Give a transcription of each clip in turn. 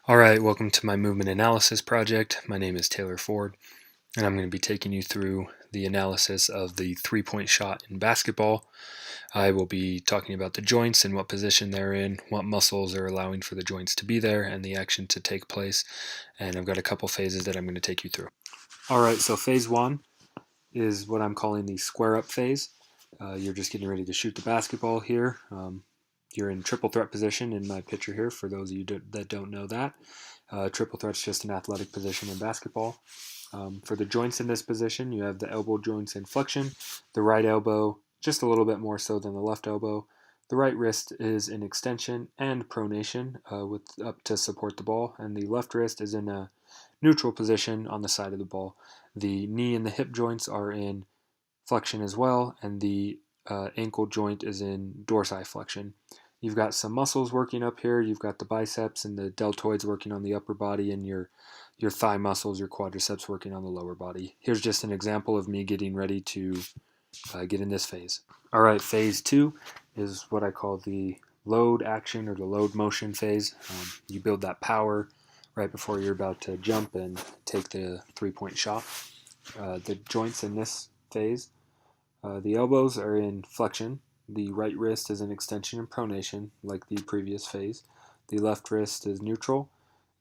Alright, welcome to my movement analysis project. My name is Taylor Ford, and I'm going to be taking you through the analysis of the three-point shot in basketball. I will be talking about the joints and what position they're in, what muscles are allowing for the joints to be there, and the action to take place. And I've got a couple phases that I'm going to take you through. Alright, so phase one is what I'm calling the square up phase. You're just getting ready to shoot the basketball here. You're in triple threat position in my picture here, for those of you that don't know that. Triple threat's just an athletic position in basketball. For the joints in this position, you have the elbow joints in flexion, the right elbow just a little bit more so than the left elbow. The right wrist is in extension and pronation with up to support the ball, and the left wrist is in a neutral position on the side of the ball. The knee and the hip joints are in flexion as well, and the ankle joint is in dorsiflexion. You've got some muscles working up here. You've got the biceps and the deltoids working on the upper body, and your thigh muscles, your quadriceps working on the lower body. Here's just an example of me getting ready to get in this phase. All right, phase two is what I call the load action or the load motion phase. You build that power right before you're about to jump and take the three-point shot. The joints in this phase, the elbows are in flexion. The right wrist is in extension and pronation, like the previous phase. The left wrist is neutral.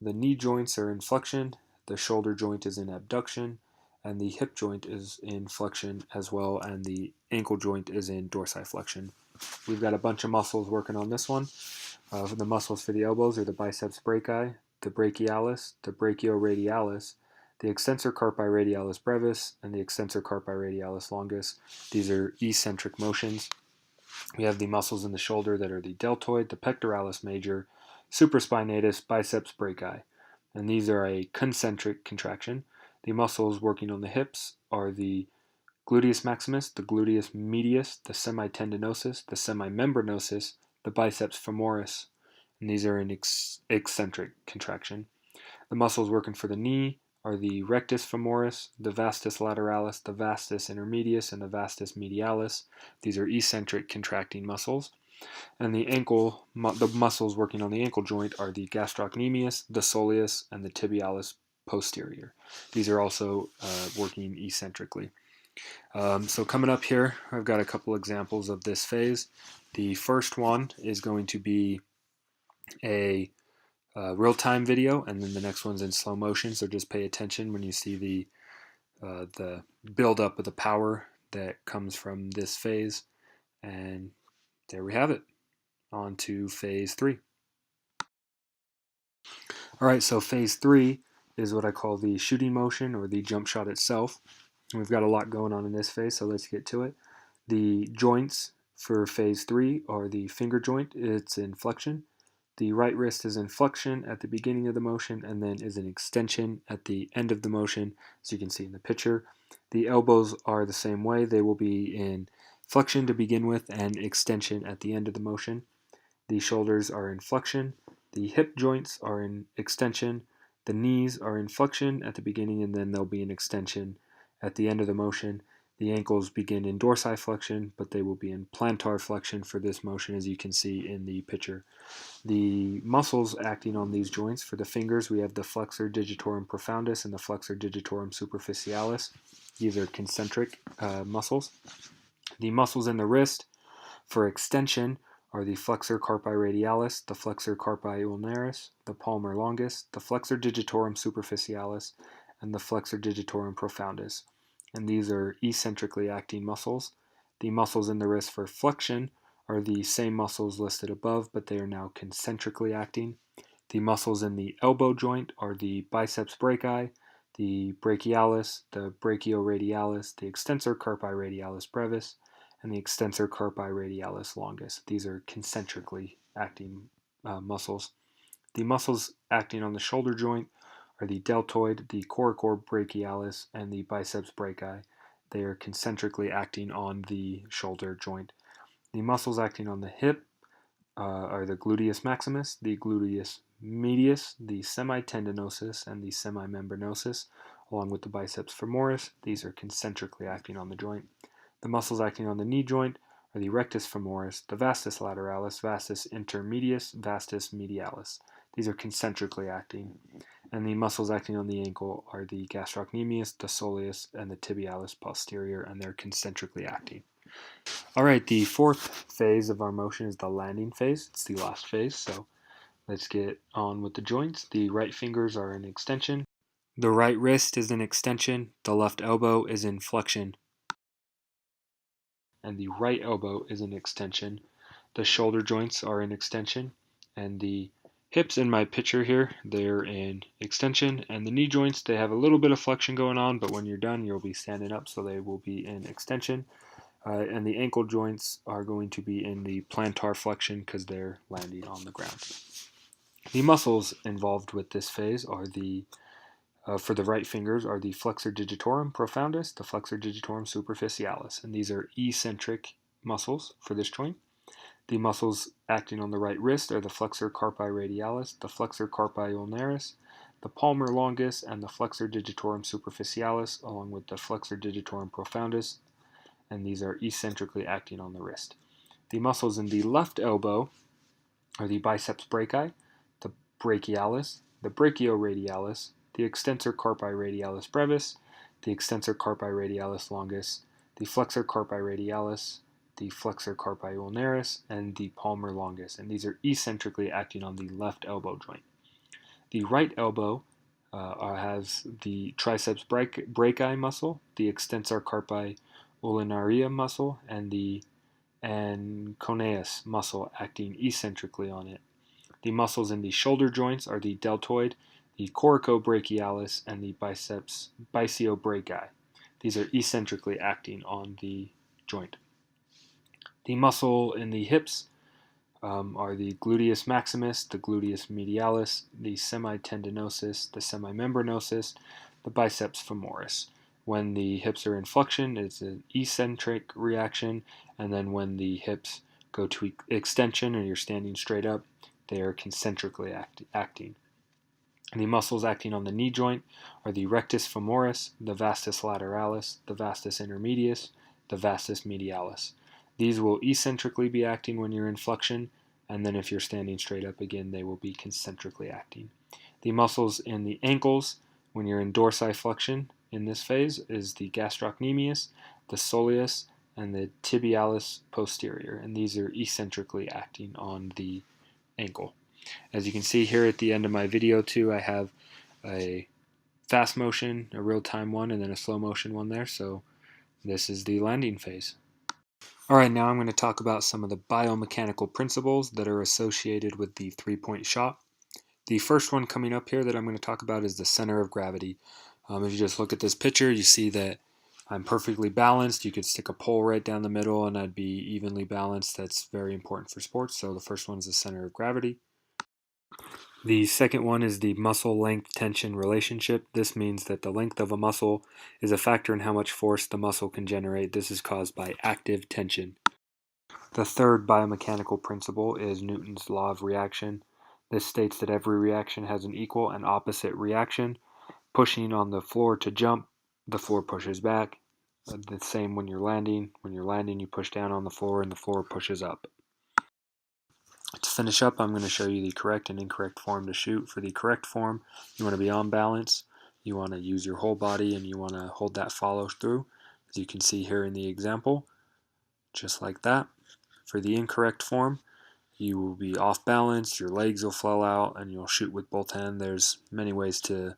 The knee joints are in flexion. The shoulder joint is in abduction. And the hip joint is in flexion as well. And the ankle joint is in dorsiflexion. We've got a bunch of muscles working on this one. The muscles for the elbows are the biceps brachii, the brachialis, the brachioradialis, the extensor carpi radialis brevis, and the extensor carpi radialis longus. These are eccentric motions. We have the muscles in the shoulder that are the deltoid, the pectoralis major, supraspinatus, biceps brachii. And these are a concentric contraction. The muscles working on the hips are the gluteus maximus, the gluteus medius, the semitendinosus, the semimembranosus, the biceps femoris, and these are in eccentric contraction. The muscles working for the knee are the rectus femoris, the vastus lateralis, the vastus intermedius, and the vastus medialis. These are eccentric contracting muscles. And the ankle, the muscles working on the ankle joint are the gastrocnemius, the soleus, and the tibialis posterior. These are also working eccentrically. So coming up here, I've got a couple examples of this phase. The first one is going to be a real-time video, and then the next one's in slow motion, so just pay attention when you see the build-up of the power that comes from this phase. And there we have it. On to phase three. All right, so phase three is what I call the shooting motion or the jump shot itself. We've got a lot going on in this phase, so let's get to it. The joints for phase three are the finger joint, it's in flexion. The right wrist is in flexion at the beginning of the motion and then is in extension at the end of the motion, as you can see in the picture. The elbows are the same way. They will be in flexion to begin with and extension at the end of the motion. The shoulders are in flexion. The hip joints are in extension. The knees are in flexion at the beginning and then they'll be in extension at the end of the motion. The ankles begin in dorsiflexion, but they will be in plantar flexion for this motion, as you can see in the picture. The muscles acting on these joints, for the fingers, we have the flexor digitorum profundus and the flexor digitorum superficialis. These are concentric muscles. The muscles in the wrist, for extension, are the flexor carpi radialis, the flexor carpi ulnaris, the palmar longus, the flexor digitorum superficialis, and the flexor digitorum profundus. And these are eccentrically acting muscles. The muscles in the wrist for flexion are the same muscles listed above, but they are now concentrically acting. The muscles in the elbow joint are the biceps brachii, the brachialis, the brachioradialis, the extensor carpi radialis brevis, and the extensor carpi radialis longus. These are concentrically acting muscles. The muscles acting on the shoulder joint are the deltoid, the coracoid brachialis, and the biceps brachii. They are concentrically acting on the shoulder joint. The muscles acting on the hip are the gluteus maximus, the gluteus medius, the semitendinosus, and the semimembranosus, along with the biceps femoris. These are concentrically acting on the joint. The muscles acting on the knee joint are the rectus femoris, the vastus lateralis, vastus intermedius, vastus medialis. These are concentrically acting. And the muscles acting on the ankle are the gastrocnemius, the soleus, and the tibialis posterior, and they're concentrically acting. All right, the fourth phase of our motion is the landing phase. It's the last phase, so let's get on with the joints. The right fingers are in extension. The right wrist is in extension. The left elbow is in flexion. And the right elbow is in extension. The shoulder joints are in extension. And the hips in my picture here, they're in extension. And the knee joints, they have a little bit of flexion going on, but when you're done, you'll be standing up, so they will be in extension. And the ankle joints are going to be in the plantar flexion because they're landing on the ground. The muscles involved with this phase are for the right fingers are the flexor digitorum profundus, the flexor digitorum superficialis, and these are eccentric muscles for this joint. The muscles acting on the right wrist are the flexor carpi radialis, the flexor carpi ulnaris, the palmar longus, and the flexor digitorum superficialis, along with the flexor digitorum profundus, and these are eccentrically acting on the wrist. The muscles in the left elbow are the biceps brachii, the brachialis, the brachioradialis, the extensor carpi radialis brevis, the extensor carpi radialis longus, the flexor carpi radialis, the flexor carpi ulnaris, and the palmar longus, and these are eccentrically acting on the left elbow joint. The right elbow has the triceps brachii muscle, the extensor carpi ulnaria muscle, and the coneus muscle acting eccentrically on it. The muscles in the shoulder joints are the deltoid, the coracobrachialis, and the biceps biseobrachii. These are eccentrically acting on the joint. The muscle in the hips are the gluteus maximus, the gluteus medialis, the semitendinosus, the semimembranosus, the biceps femoris. When the hips are in flexion, it's an eccentric reaction, and then when the hips go to extension and you're standing straight up, they are concentrically acting. The muscles acting on the knee joint are the rectus femoris, the vastus lateralis, the vastus intermedius, the vastus medialis. These will eccentrically be acting when you're in flexion, and then if you're standing straight up again, they will be concentrically acting. The muscles in the ankles, when you're in dorsiflexion in this phase, is the gastrocnemius, the soleus, and the tibialis posterior, and these are eccentrically acting on the ankle. As you can see here at the end of my video too, I have a fast motion, a real-time one, and then a slow motion one there, so this is the landing phase. Alright, now I'm going to talk about some of the biomechanical principles that are associated with the three-point shot. The first one coming up here that I'm going to talk about is the center of gravity. If you just look at this picture, you see that I'm perfectly balanced. You could stick a pole right down the middle and I'd be evenly balanced. That's very important for sports. So the first one is the center of gravity. The second one is the muscle length tension relationship. This means that the length of a muscle is a factor in how much force the muscle can generate. This is caused by active tension. The third biomechanical principle is Newton's law of reaction. This states that every reaction has an equal and opposite reaction. Pushing on the floor to jump, the floor pushes back. The same when you're landing. When you're landing, you push down on the floor and the floor pushes up. To finish up, I'm going to show you the correct and incorrect form to shoot. For the correct form, you want to be on balance, you want to use your whole body, and you want to hold that follow through, as you can see here in the example, just like that. For the incorrect form, you will be off balance, your legs will flow out, and you'll shoot with both hands. There's many ways to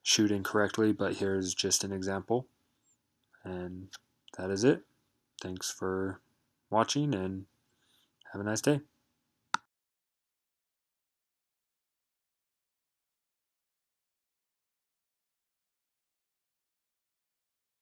shoot incorrectly, but here's just an example. And that is it. Thanks for watching, and have a nice day.